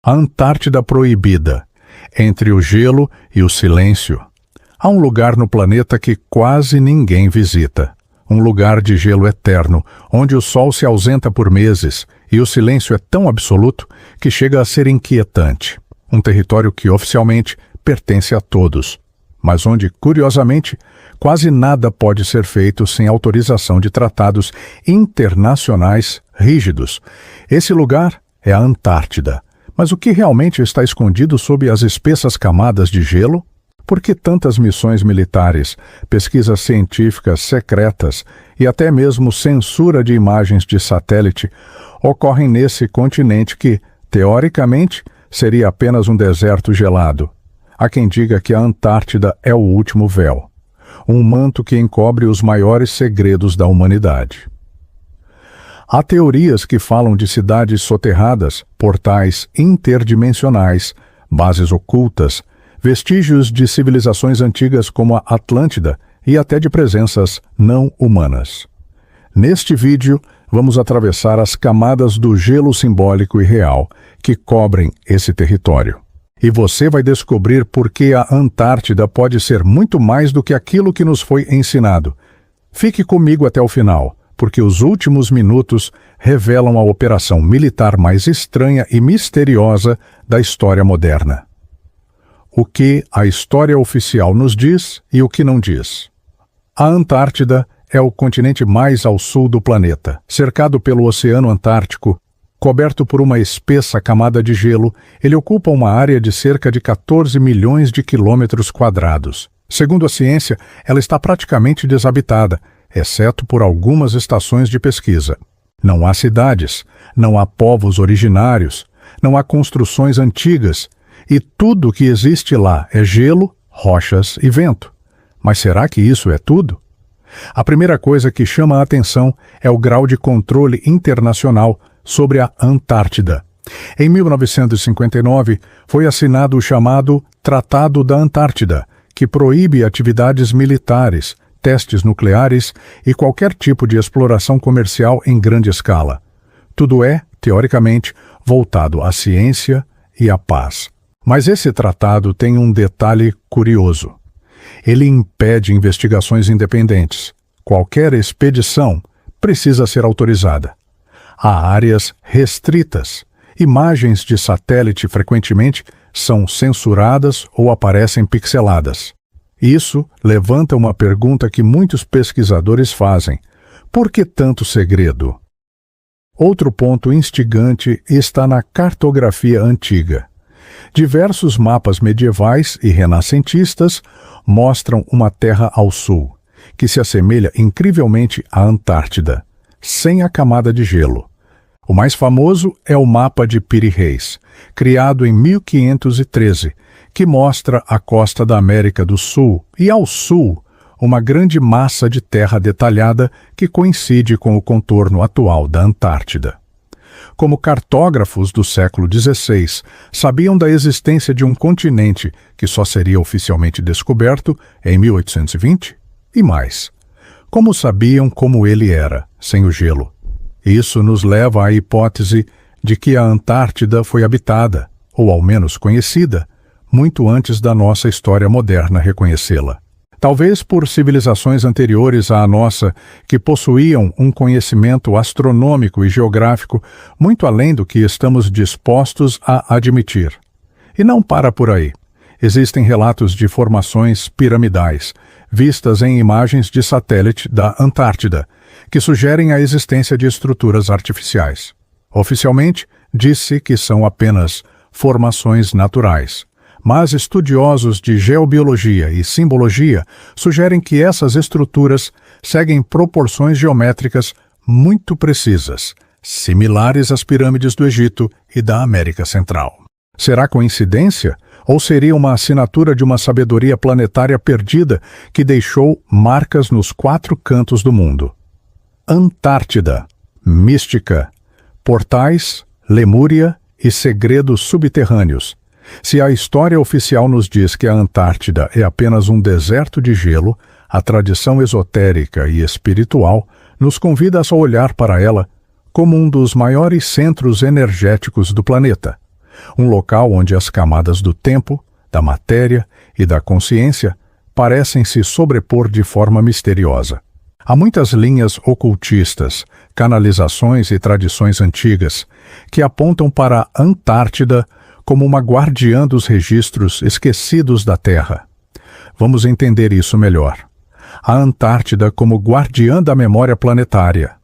A Antártida Proibida, entre o gelo e o silêncio. Há um lugar no planeta que quase ninguém visita. Um lugar de gelo eterno, onde o sol se ausenta por meses e o silêncio é tão absoluto que chega a ser inquietante. Um território que oficialmente pertence a todos, mas onde, curiosamente, quase nada pode ser feito sem autorização de tratados internacionais rígidos. Esse lugar é a Antártida. Mas o que realmente está escondido sob as espessas camadas de gelo? Por que tantas missões militares, pesquisas científicas secretas e até mesmo censura de imagens de satélite ocorrem nesse continente que, teoricamente, seria apenas um deserto gelado? Há quem diga que a Antártida é o último véu, um manto que encobre os maiores segredos da humanidade. Há teorias que falam de cidades soterradas, portais interdimensionais, bases ocultas, vestígios de civilizações antigas como a Atlântida e até de presenças não humanas. Neste vídeo, vamos atravessar as camadas do gelo simbólico e real que cobrem esse território. E você vai descobrir por que a Antártida pode ser muito mais do que aquilo que nos foi ensinado. Fique comigo até o final, porque os últimos minutos revelam a operação militar mais estranha e misteriosa da história moderna. O que a história oficial nos diz e o que não diz. A Antártida é o continente mais ao sul do planeta, cercado pelo Oceano Antártico. Coberto por uma espessa camada de gelo, ele ocupa uma área de cerca de 14 milhões de quilômetros quadrados. Segundo a ciência, ela está praticamente desabitada, exceto por algumas estações de pesquisa. Não há cidades, não há povos originários, não há construções antigas, e tudo que existe lá é gelo, rochas e vento. Mas será que isso é tudo? A primeira coisa que chama a atenção é o grau de controle internacional sobre a Antártida. Em 1959, foi assinado o chamado Tratado da Antártida, que proíbe atividades militares, testes nucleares e qualquer tipo de exploração comercial em grande escala. Tudo é, teoricamente, voltado à ciência e à paz. Mas esse tratado tem um detalhe curioso. Ele impede investigações independentes. Qualquer expedição precisa ser autorizada. Há áreas restritas. Imagens de satélite frequentemente são censuradas ou aparecem pixeladas. Isso levanta uma pergunta que muitos pesquisadores fazem: por que tanto segredo? Outro ponto instigante está na cartografia antiga. Diversos mapas medievais e renascentistas mostram uma terra ao sul, que se assemelha incrivelmente à Antártida, sem a camada de gelo. O mais famoso é o mapa de Piri Reis, criado em 1513, que mostra a costa da América do Sul e, ao sul, uma grande massa de terra detalhada que coincide com o contorno atual da Antártida. Como cartógrafos do século XVI sabiam da existência de um continente que só seria oficialmente descoberto em 1820? E mais, como sabiam como ele era, sem o gelo? Isso nos leva à hipótese de que a Antártida foi habitada, ou ao menos conhecida, muito antes da nossa história moderna reconhecê-la. Talvez por civilizações anteriores à nossa, que possuíam um conhecimento astronômico e geográfico muito além do que estamos dispostos a admitir. E não para por aí. Existem relatos de formações piramidais, vistas em imagens de satélite da Antártida, que sugerem a existência de estruturas artificiais. Oficialmente, diz-se que são apenas formações naturais. Mas estudiosos de geobiologia e simbologia sugerem que essas estruturas seguem proporções geométricas muito precisas, similares às pirâmides do Egito e da América Central. Será coincidência? Ou seria uma assinatura de uma sabedoria planetária perdida que deixou marcas nos 4 cantos do mundo? Antártida, mística, portais, Lemúria e segredos subterrâneos. Se a história oficial nos diz que a Antártida é apenas um deserto de gelo, a tradição esotérica e espiritual nos convida a olhar para ela como um dos maiores centros energéticos do planeta. um local onde as camadas do tempo, da matéria e da consciência parecem se sobrepor de forma misteriosa. Há muitas linhas ocultistas, canalizações e tradições antigas que apontam para a Antártida como uma guardiã dos registros esquecidos da Terra. Vamos entender isso melhor. A Antártida como guardiã da memória planetária.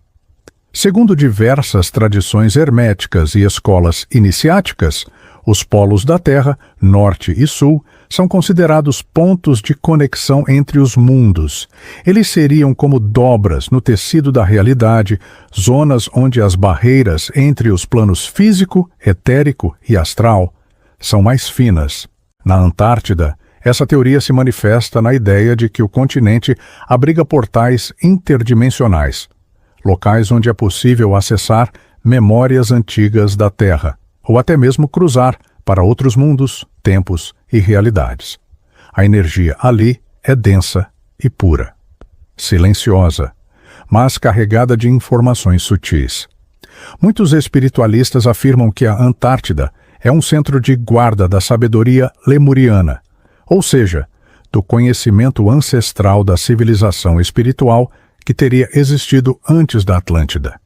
Segundo diversas tradições herméticas e escolas iniciáticas, os polos da Terra, Norte e Sul, são considerados pontos de conexão entre os mundos. Eles seriam como dobras no tecido da realidade, zonas onde as barreiras entre os planos físico, etérico e astral são mais finas. Na Antártida, essa teoria se manifesta na ideia de que o continente abriga portais interdimensionais, locais onde é possível acessar memórias antigas da Terra, ou até mesmo cruzar para outros mundos, tempos e realidades. A energia ali é densa e pura, silenciosa, mas carregada de informações sutis. Muitos espiritualistas afirmam que a Antártida é um centro de guarda da sabedoria lemuriana, ou seja, do conhecimento ancestral da civilização espiritual que teria existido antes da Atlântida.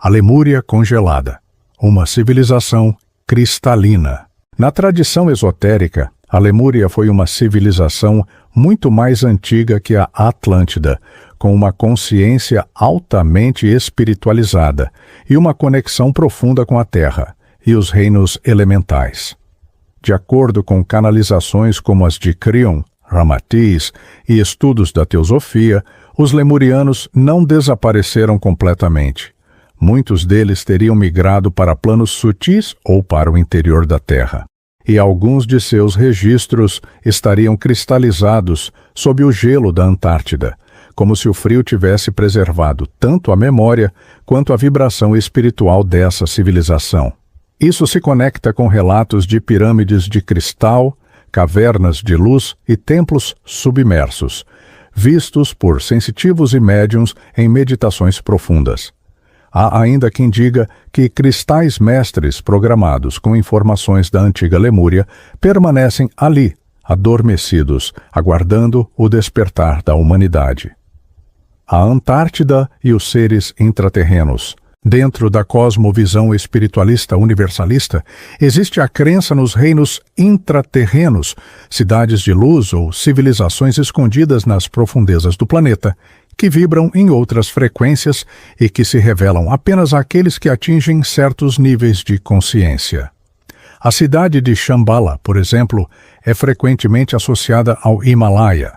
A Lemúria congelada, uma civilização cristalina. Na tradição esotérica, a Lemúria foi uma civilização muito mais antiga que a Atlântida, com uma consciência altamente espiritualizada e uma conexão profunda com a Terra e os reinos elementais. De acordo com canalizações como as de Crion, Ramatiz e estudos da teosofia, os lemurianos não desapareceram completamente. Muitos deles teriam migrado para planos sutis ou para o interior da Terra. E alguns de seus registros estariam cristalizados sob o gelo da Antártida, como se o frio tivesse preservado tanto a memória quanto a vibração espiritual dessa civilização. Isso se conecta com relatos de pirâmides de cristal, cavernas de luz e templos submersos, vistos por sensitivos e médiuns em meditações profundas. Há ainda quem diga que cristais mestres programados com informações da antiga Lemúria permanecem ali, adormecidos, aguardando o despertar da humanidade. A Antártida e os seres intraterrenos. Dentro da cosmovisão espiritualista universalista, existe a crença nos reinos intraterrenos, cidades de luz ou civilizações escondidas nas profundezas do planeta, que vibram em outras frequências e que se revelam apenas àqueles que atingem certos níveis de consciência. A cidade de Shambhala, por exemplo, é frequentemente associada ao Himalaia,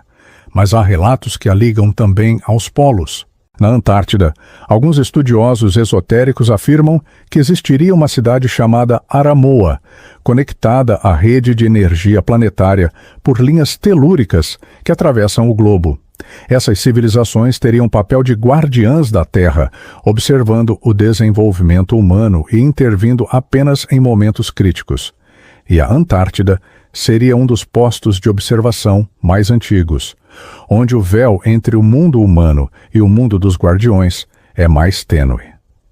mas há relatos que a ligam também aos polos. Na Antártida, alguns estudiosos esotéricos afirmam que existiria uma cidade chamada Aramoa, conectada à rede de energia planetária por linhas telúricas que atravessam o globo. Essas civilizações teriam um papel de guardiãs da Terra, observando o desenvolvimento humano e intervindo apenas em momentos críticos. E a Antártida seria um dos postos de observação mais antigos, onde o véu entre o mundo humano e o mundo dos guardiões é mais tênue.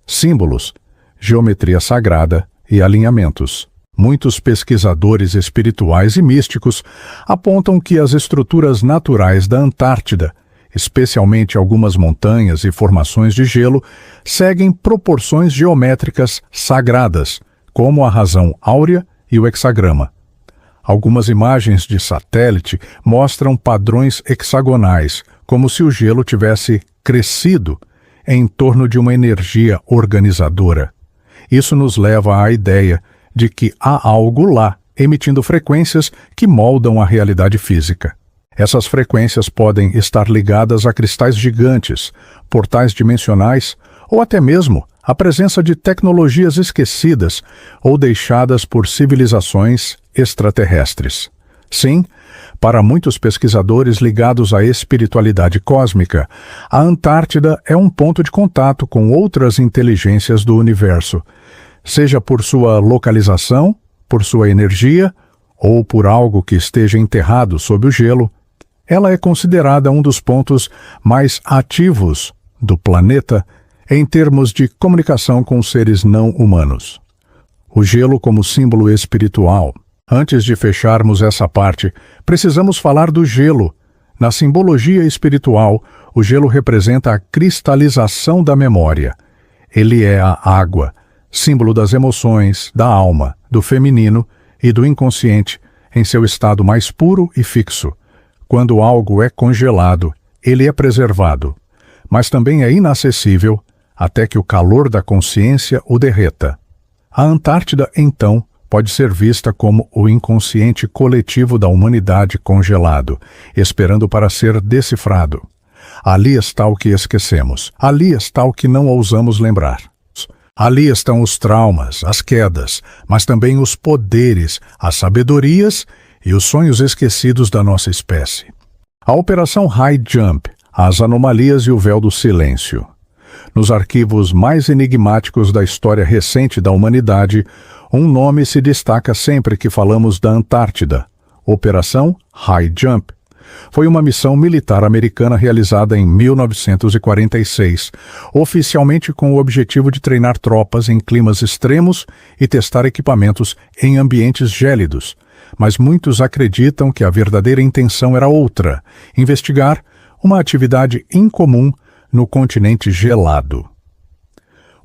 Símbolos, geometria sagrada e alinhamentos. Muitos pesquisadores espirituais e místicos apontam que as estruturas naturais da Antártida, especialmente algumas montanhas e formações de gelo, seguem proporções geométricas sagradas, como a razão áurea e o hexagrama. Algumas imagens de satélite mostram padrões hexagonais, como se o gelo tivesse crescido em torno de uma energia organizadora. Isso nos leva à ideia de que há algo lá, emitindo frequências que moldam a realidade física. Essas frequências podem estar ligadas a cristais gigantes, portais dimensionais ou até mesmo a presença de tecnologias esquecidas ou deixadas por civilizações extraterrestres. Sim, para muitos pesquisadores ligados à espiritualidade cósmica, a Antártida é um ponto de contato com outras inteligências do universo, seja por sua localização, por sua energia ou por algo que esteja enterrado sob o gelo. Ela é considerada um dos pontos mais ativos do planeta em termos de comunicação com seres não humanos. O gelo como símbolo espiritual. Antes de fecharmos essa parte, precisamos falar do gelo. Na simbologia espiritual, o gelo representa a cristalização da memória. Ele é a água, símbolo das emoções, da alma, do feminino e do inconsciente, em seu estado mais puro e fixo. Quando algo é congelado, ele é preservado, mas também é inacessível até que o calor da consciência o derreta. A Antártida, então, pode ser vista como o inconsciente coletivo da humanidade congelado, esperando para ser decifrado. Ali está o que esquecemos. Ali está o que não ousamos lembrar. Ali estão os traumas, as quedas, mas também os poderes, as sabedorias e os sonhos esquecidos da nossa espécie. A Operação High Jump, as anomalias e o véu do silêncio. Nos arquivos mais enigmáticos da história recente da humanidade, um nome se destaca sempre que falamos da Antártida: Operação High Jump. Foi uma missão militar americana realizada em 1946, oficialmente com o objetivo de treinar tropas em climas extremos e testar equipamentos em ambientes gélidos. Mas muitos acreditam que a verdadeira intenção era outra: investigar uma atividade incomum no continente gelado.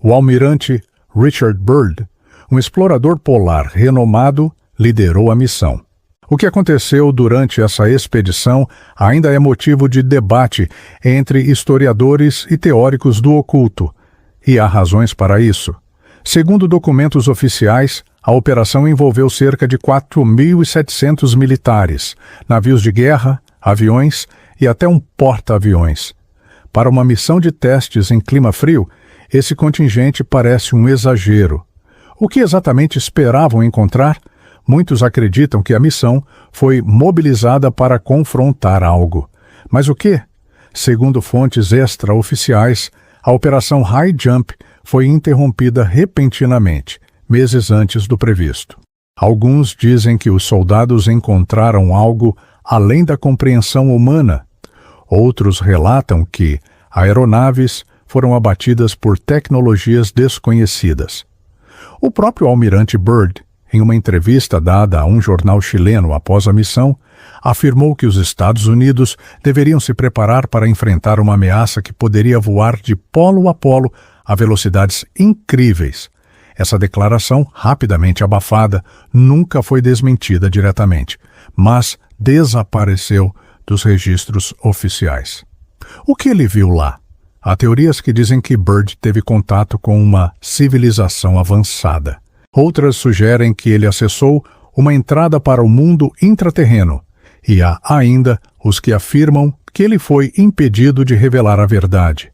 O almirante Richard Byrd, um explorador polar renomado, liderou a missão. O que aconteceu durante essa expedição ainda é motivo de debate entre historiadores e teóricos do oculto, e há razões para isso. Segundo documentos oficiais, a operação envolveu cerca de 4.700 militares, navios de guerra, aviões e até um porta-aviões. Para uma missão de testes em clima frio, esse contingente parece um exagero. O que exatamente esperavam encontrar? Muitos acreditam que a missão foi mobilizada para confrontar algo. Mas o quê? Segundo fontes extraoficiais, a Operação High Jump foi interrompida repentinamente, meses antes do previsto. Alguns dizem que os soldados encontraram algo além da compreensão humana. Outros relatam que aeronaves foram abatidas por tecnologias desconhecidas. O próprio almirante Byrd, em uma entrevista dada a um jornal chileno após a missão, afirmou que os Estados Unidos deveriam se preparar para enfrentar uma ameaça que poderia voar de polo a polo a velocidades incríveis. Essa declaração, rapidamente abafada, nunca foi desmentida diretamente, mas desapareceu dos registros oficiais. O que ele viu lá? Há teorias que dizem que Byrd teve contato com uma civilização avançada. Outras sugerem que ele acessou uma entrada para o mundo intraterreno. E há ainda os que afirmam que ele foi impedido de revelar a verdade.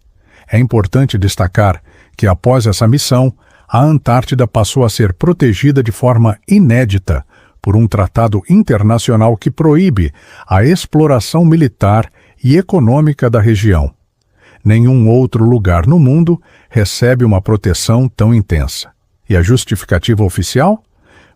É importante destacar que após essa missão, a Antártida passou a ser protegida de forma inédita por um tratado internacional que proíbe a exploração militar e econômica da região. Nenhum outro lugar no mundo recebe uma proteção tão intensa. E a justificativa oficial?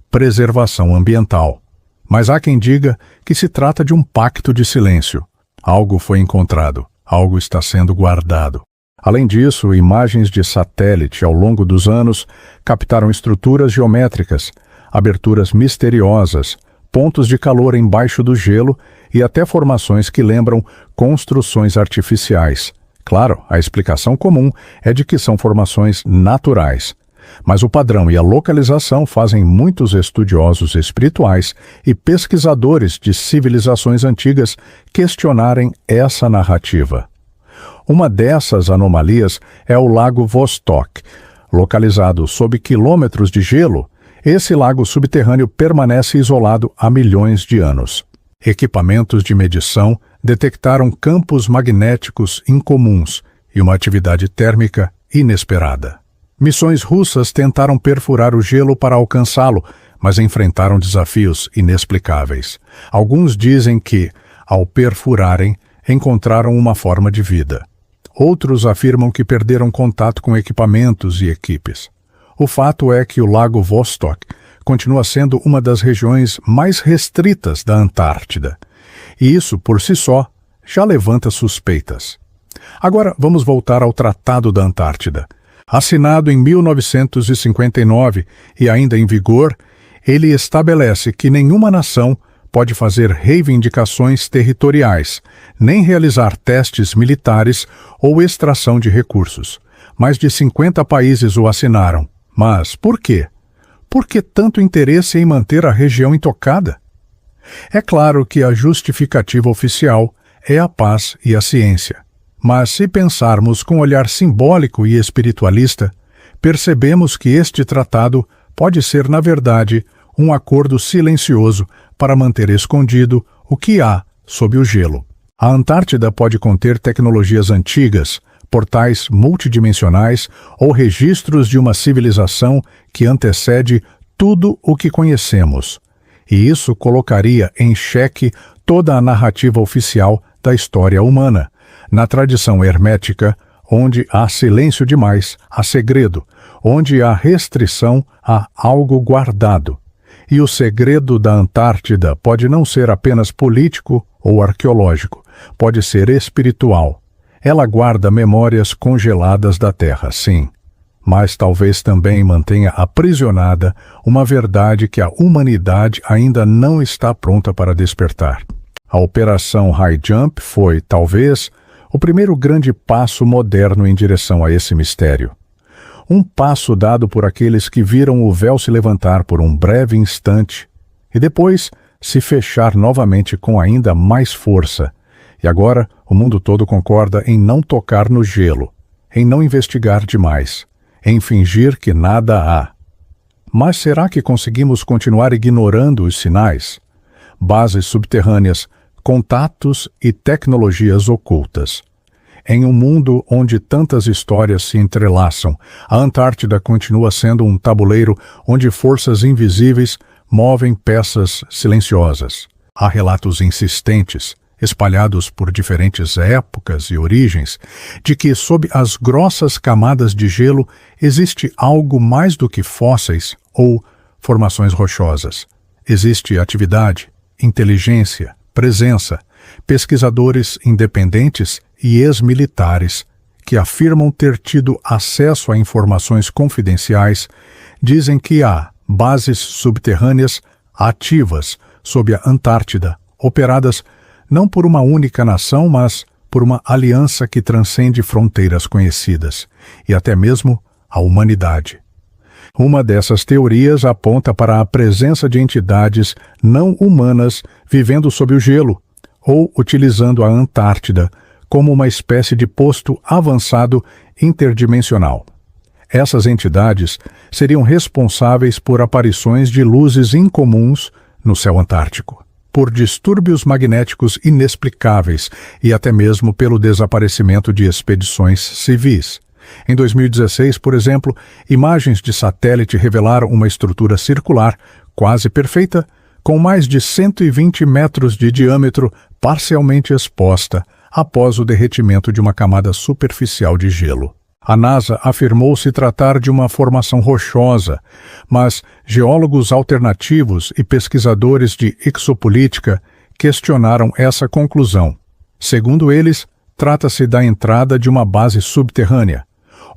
Preservação ambiental. Mas há quem diga que se trata de um pacto de silêncio. Algo foi encontrado, algo está sendo guardado. Além disso, imagens de satélite ao longo dos anos captaram estruturas geométricas, aberturas misteriosas, pontos de calor embaixo do gelo e até formações que lembram construções artificiais. Claro, a explicação comum é de que são formações naturais. Mas o padrão e a localização fazem muitos estudiosos espirituais e pesquisadores de civilizações antigas questionarem essa narrativa. Uma dessas anomalias é o Lago Vostok. Localizado sob quilômetros de gelo, esse lago subterrâneo permanece isolado há milhões de anos. Equipamentos de medição detectaram campos magnéticos incomuns e uma atividade térmica inesperada. Missões russas tentaram perfurar o gelo para alcançá-lo, mas enfrentaram desafios inexplicáveis. Alguns dizem que, ao perfurarem, encontraram uma forma de vida. Outros afirmam que perderam contato com equipamentos e equipes. O fato é que o Lago Vostok continua sendo uma das regiões mais restritas da Antártida. E isso, por si só, já levanta suspeitas. Agora, vamos voltar ao Tratado da Antártida. Assinado em 1959 e ainda em vigor, ele estabelece que nenhuma nação pode fazer reivindicações territoriais, nem realizar testes militares ou extração de recursos. Mais de 50 países o assinaram. Mas por quê? Por que tanto interesse em manter a região intocada? É claro que a justificativa oficial é a paz e a ciência. Mas se pensarmos com um olhar simbólico e espiritualista, percebemos que este tratado pode ser, na verdade, um acordo silencioso para manter escondido o que há sob o gelo. A Antártida pode conter tecnologias antigas, portais multidimensionais ou registros de uma civilização que antecede tudo o que conhecemos. E isso colocaria em xeque toda a narrativa oficial da história humana. Na tradição hermética, onde há silêncio demais, há segredo. Onde há restrição, há algo guardado. E o segredo da Antártida pode não ser apenas político ou arqueológico, pode ser espiritual. Ela guarda memórias congeladas da Terra, sim, mas talvez também mantenha aprisionada uma verdade que a humanidade ainda não está pronta para despertar. A Operação High Jump foi, talvez, o primeiro grande passo moderno em direção a esse mistério. Um passo dado por aqueles que viram o véu se levantar por um breve instante e depois se fechar novamente com ainda mais força. E agora o mundo todo concorda em não tocar no gelo, em não investigar demais, em fingir que nada há. Mas será que conseguimos continuar ignorando os sinais? Bases subterrâneas, contatos e tecnologias ocultas. Em um mundo onde tantas histórias se entrelaçam, a Antártida continua sendo um tabuleiro onde forças invisíveis movem peças silenciosas. Há relatos insistentes, espalhados por diferentes épocas e origens, de que sob as grossas camadas de gelo existe algo mais do que fósseis ou formações rochosas. Existe atividade, inteligência, presença, pesquisadores independentes e ex-militares que afirmam ter tido acesso a informações confidenciais, dizem que há bases subterrâneas ativas sob a Antártida, operadas não por uma única nação, mas por uma aliança que transcende fronteiras conhecidas, e até mesmo a humanidade. Uma dessas teorias aponta para a presença de entidades não humanas vivendo sob o gelo, ou utilizando a Antártida como uma espécie de posto avançado interdimensional. Essas entidades seriam responsáveis por aparições de luzes incomuns no céu antártico, por distúrbios magnéticos inexplicáveis e até mesmo pelo desaparecimento de expedições civis. Em 2016, por exemplo, imagens de satélite revelaram uma estrutura circular, quase perfeita, com mais de 120 metros de diâmetro, parcialmente exposta, após o derretimento de uma camada superficial de gelo. A NASA afirmou se tratar de uma formação rochosa, mas geólogos alternativos e pesquisadores de exopolítica questionaram essa conclusão. Segundo eles, trata-se da entrada de uma base subterrânea.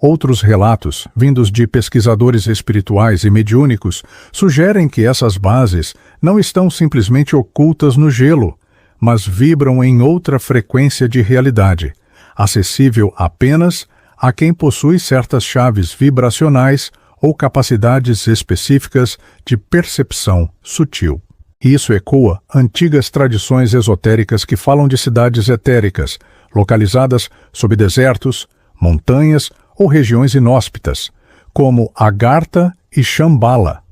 Outros relatos, vindos de pesquisadores espirituais e mediúnicos, sugerem que essas bases não estão simplesmente ocultas no gelo, mas vibram em outra frequência de realidade, acessível apenas a quem possui certas chaves vibracionais ou capacidades específicas de percepção sutil. Isso ecoa antigas tradições esotéricas que falam de cidades etéricas, localizadas sob desertos, montanhas ou regiões inóspitas, como Agartha e Shambhala.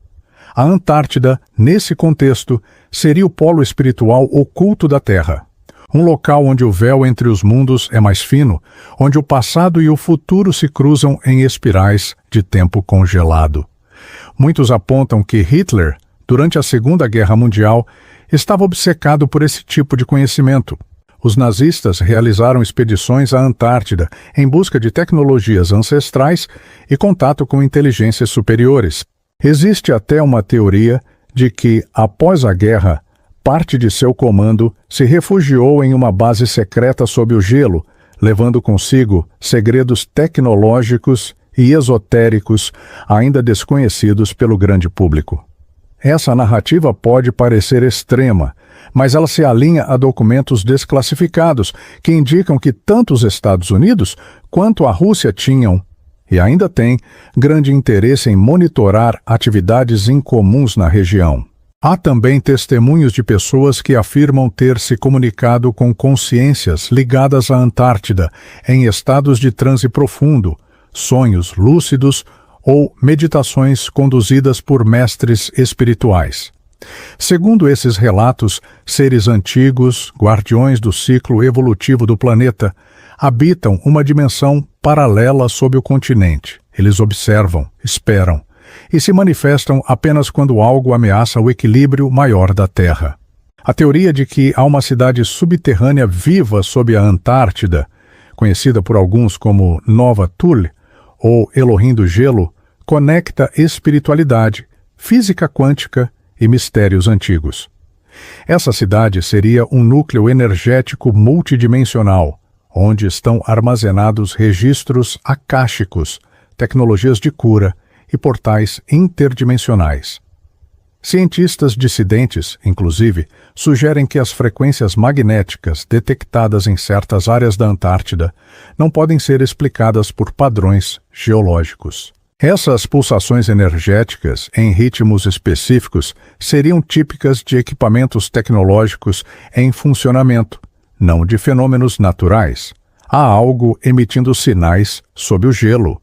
A Antártida, nesse contexto, seria o polo espiritual oculto da Terra. Um local onde o véu entre os mundos é mais fino, onde o passado e o futuro se cruzam em espirais de tempo congelado. Muitos apontam que Hitler, durante a Segunda Guerra Mundial, estava obcecado por esse tipo de conhecimento. Os nazistas realizaram expedições à Antártida em busca de tecnologias ancestrais e contato com inteligências superiores. Existe até uma teoria de que, após a guerra, parte de seu comando se refugiou em uma base secreta sob o gelo, levando consigo segredos tecnológicos e esotéricos ainda desconhecidos pelo grande público. Essa narrativa pode parecer extrema, mas ela se alinha a documentos desclassificados que indicam que tanto os Estados Unidos quanto a Rússia tinham, e ainda têm, grande interesse em monitorar atividades incomuns na região. Há também testemunhos de pessoas que afirmam ter se comunicado com consciências ligadas à Antártida em estados de transe profundo, sonhos lúcidos ou meditações conduzidas por mestres espirituais. Segundo esses relatos, seres antigos, guardiões do ciclo evolutivo do planeta, habitam uma dimensão paralela sob o continente. Eles observam, esperam, e se manifestam apenas quando algo ameaça o equilíbrio maior da Terra. A teoria de que há uma cidade subterrânea viva sob a Antártida, conhecida por alguns como Nova Thule, ou Elohim do Gelo, conecta espiritualidade, física quântica e mistérios antigos. Essa cidade seria um núcleo energético multidimensional, onde estão armazenados registros akáshicos, tecnologias de cura e portais interdimensionais. Cientistas dissidentes, inclusive, sugerem que as frequências magnéticas detectadas em certas áreas da Antártida não podem ser explicadas por padrões geológicos. Essas pulsações energéticas, em ritmos específicos, seriam típicas de equipamentos tecnológicos em funcionamento, não de fenômenos naturais. Há algo emitindo sinais sob o gelo,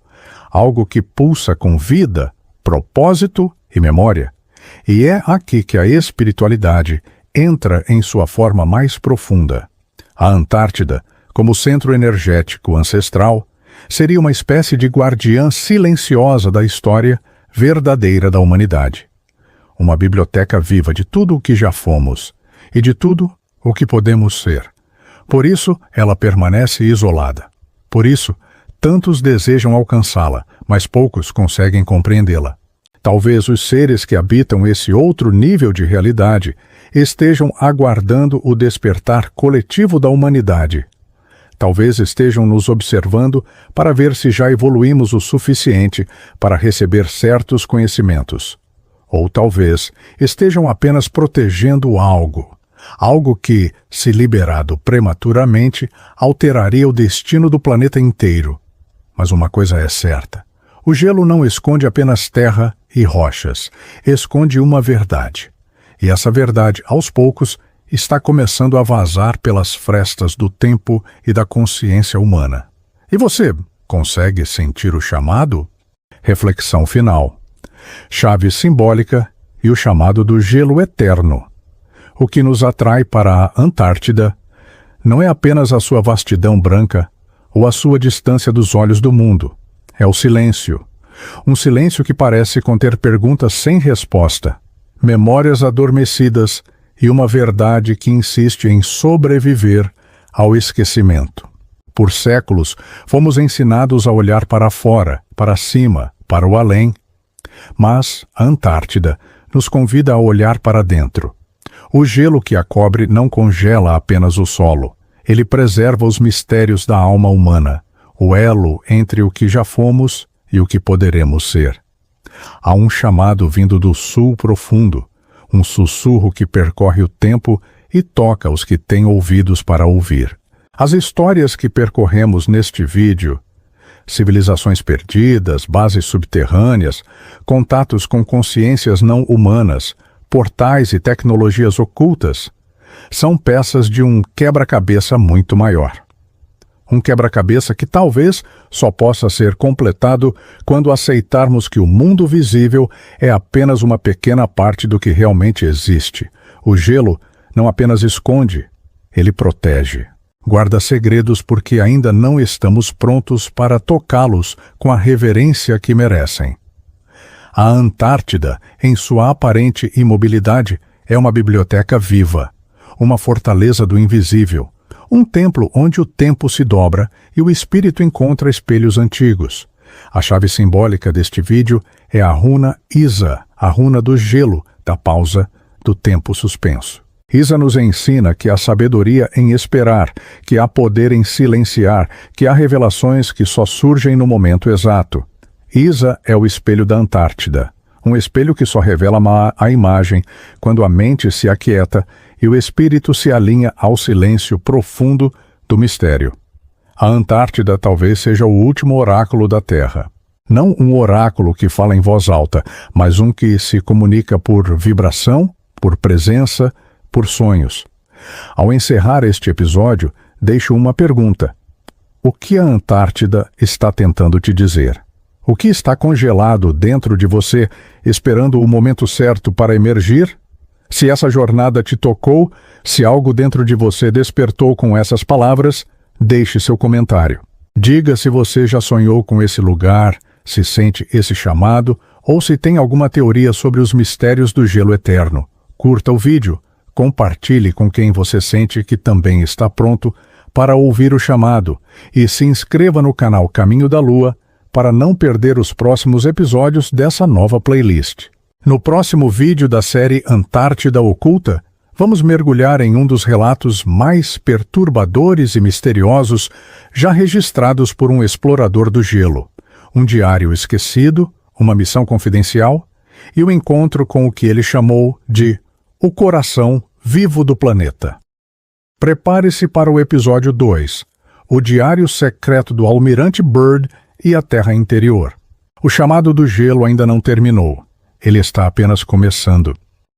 algo que pulsa com vida, propósito e memória. E é aqui que a espiritualidade entra em sua forma mais profunda. A Antártida, como centro energético ancestral, seria uma espécie de guardiã silenciosa da história verdadeira da humanidade. Uma biblioteca viva de tudo o que já fomos e de tudo o que podemos ser. Por isso, ela permanece isolada. Por isso, tantos desejam alcançá-la, mas poucos conseguem compreendê-la. Talvez os seres que habitam esse outro nível de realidade estejam aguardando o despertar coletivo da humanidade. Talvez estejam nos observando para ver se já evoluímos o suficiente para receber certos conhecimentos. Ou talvez estejam apenas protegendo algo que, se liberado prematuramente, alteraria o destino do planeta inteiro. Mas uma coisa é certa: o gelo não esconde apenas terra e rochas, esconde uma verdade. E essa verdade, aos poucos, está começando a vazar pelas frestas do tempo e da consciência humana. E você consegue sentir o chamado? Reflexão final. Chave simbólica e o chamado do gelo eterno. O que nos atrai para a Antártida não é apenas a sua vastidão branca ou a sua distância dos olhos do mundo. É o silêncio. Um silêncio que parece conter perguntas sem resposta, memórias adormecidas e uma verdade que insiste em sobreviver ao esquecimento. Por séculos, fomos ensinados a olhar para fora, para cima, para o além. Mas a Antártida nos convida a olhar para dentro. O gelo que a cobre não congela apenas o solo. Ele preserva os mistérios da alma humana, o elo entre o que já fomos e o que poderemos ser. Há um chamado vindo do sul profundo, um sussurro que percorre o tempo e toca os que têm ouvidos para ouvir. As histórias que percorremos neste vídeo, civilizações perdidas, bases subterrâneas, contatos com consciências não humanas, portais e tecnologias ocultas, são peças de um quebra-cabeça muito maior. Um quebra-cabeça que talvez só possa ser completado quando aceitarmos que o mundo visível é apenas uma pequena parte do que realmente existe. O gelo não apenas esconde, ele protege. Guarda segredos porque ainda não estamos prontos para tocá-los com a reverência que merecem. A Antártida, em sua aparente imobilidade, é uma biblioteca viva, uma fortaleza do invisível, um templo onde o tempo se dobra e o espírito encontra espelhos antigos. A chave simbólica deste vídeo é a runa Isa, a runa do gelo, da pausa, do tempo suspenso. Isa nos ensina que há sabedoria em esperar, que há poder em silenciar, que há revelações que só surgem no momento exato. Isa é o espelho da Antártida, um espelho que só revela a imagem quando a mente se aquieta e o espírito se alinha ao silêncio profundo do mistério. A Antártida talvez seja o último oráculo da Terra. Não um oráculo que fala em voz alta, mas um que se comunica por vibração, por presença, por sonhos. Ao encerrar este episódio, deixo uma pergunta. O que a Antártida está tentando te dizer? O que está congelado dentro de você, esperando o momento certo para emergir? Se essa jornada te tocou, se algo dentro de você despertou com essas palavras, deixe seu comentário. Diga se você já sonhou com esse lugar, se sente esse chamado, ou se tem alguma teoria sobre os mistérios do gelo eterno. Curta o vídeo, compartilhe com quem você sente que também está pronto para ouvir o chamado e se inscreva no canal Caminho da Lua para não perder os próximos episódios dessa nova playlist. No próximo vídeo da série Antártida Oculta, vamos mergulhar em um dos relatos mais perturbadores e misteriosos já registrados por um explorador do gelo, um diário esquecido, uma missão confidencial e o encontro com o que ele chamou de o coração vivo do planeta. Prepare-se para o episódio 2, o diário secreto do Almirante Byrd e a Terra Interior. O chamado do gelo ainda não terminou. Ele está apenas começando.